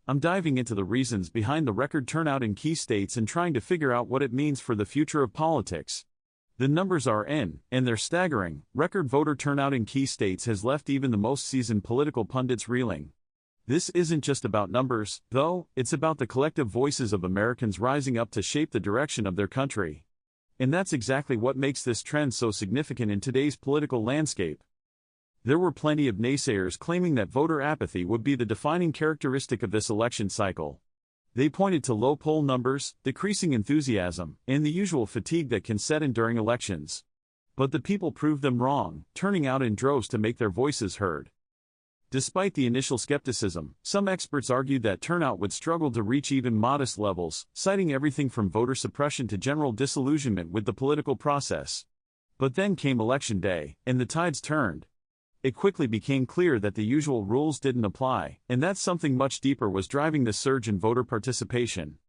I'm diving into the reasons behind the record turnout in key states and trying to figure out what it means for the future of politics. The numbers are in, and they're staggering. Record voter turnout in key states has left even the most seasoned political pundits reeling. This isn't just about numbers, though, it's about the collective voices of Americans rising up to shape the direction of their country. And that's exactly what makes this trend so significant in today's political landscape. There were plenty of naysayers claiming that voter apathy would be the defining characteristic of this election cycle. They pointed to low poll numbers, decreasing enthusiasm, and the usual fatigue that can set in during elections. But the people proved them wrong, turning out in droves to make their voices heard. Despite the initial skepticism, some experts argued that turnout would struggle to reach even modest levels, citing everything from voter suppression to general disillusionment with the political process. But then came Election Day, and the tides turned. It quickly became clear that the usual rules didn't apply, and that something much deeper was driving the surge in voter participation.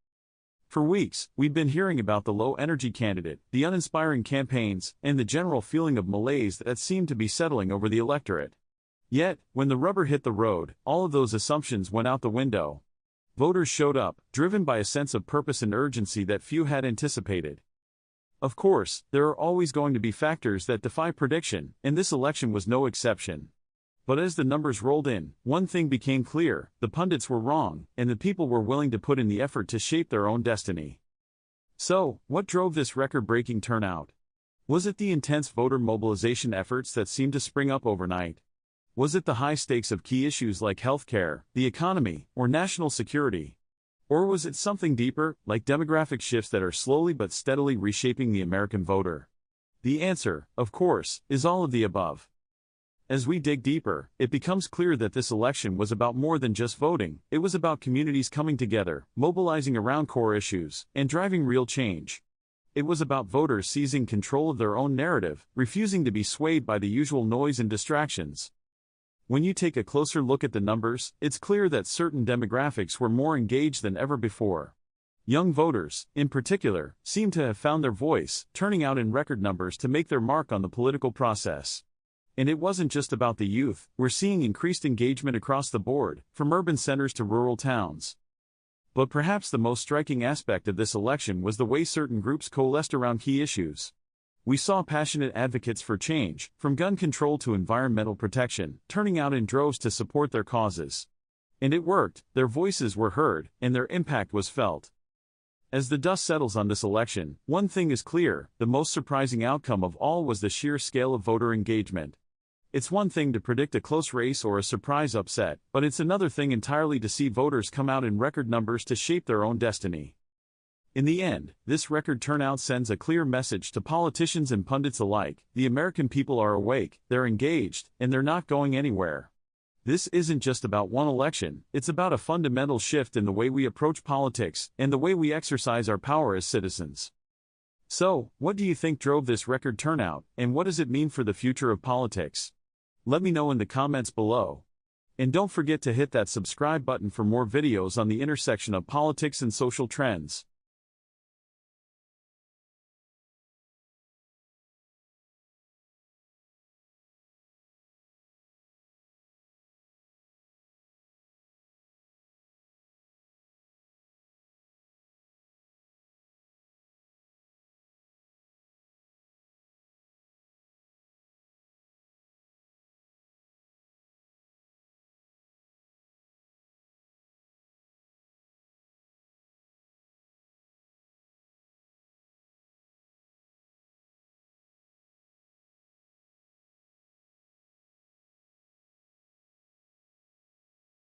For weeks, we'd been hearing about the low-energy candidate, the uninspiring campaigns, and the general feeling of malaise that seemed to be settling over the electorate. Yet, when the rubber hit the road, all of those assumptions went out the window. Voters showed up, driven by a sense of purpose and urgency that few had anticipated. Of course, there are always going to be factors that defy prediction, and this election was no exception. But as the numbers rolled in, one thing became clear: the pundits were wrong, and the people were willing to put in the effort to shape their own destiny. So, what drove this record-breaking turnout? Was it the intense voter mobilization efforts that seemed to spring up overnight? Was it the high stakes of key issues like healthcare, the economy, or national security? Or was it something deeper, like demographic shifts that are slowly but steadily reshaping the American voter? The answer, of course, is all of the above. As we dig deeper, it becomes clear that this election was about more than just voting. It was about communities coming together, mobilizing around core issues, and driving real change. It was about voters seizing control of their own narrative, refusing to be swayed by the usual noise and distractions. When you take a closer look at the numbers, it's clear that certain demographics were more engaged than ever before. Young voters, in particular, seem to have found their voice, turning out in record numbers to make their mark on the political process. And it wasn't just about the youth. We're seeing increased engagement across the board, from urban centers to rural towns. But perhaps the most striking aspect of this election was the way certain groups coalesced around key issues. We saw passionate advocates for change, from gun control to environmental protection, turning out in droves to support their causes. And it worked. Their voices were heard, and their impact was felt. As the dust settles on this election, one thing is clear: the most surprising outcome of all was the sheer scale of voter engagement. It's one thing to predict a close race or a surprise upset, but it's another thing entirely to see voters come out in record numbers to shape their own destiny. In the end, this record turnout sends a clear message to politicians and pundits alike: the American people are awake, they're engaged, and they're not going anywhere. This isn't just about one election, it's about a fundamental shift in the way we approach politics, and the way we exercise our power as citizens. So, what do you think drove this record turnout, and what does it mean for the future of politics? Let me know in the comments below. And don't forget to hit that subscribe button for more videos on the intersection of politics and social trends.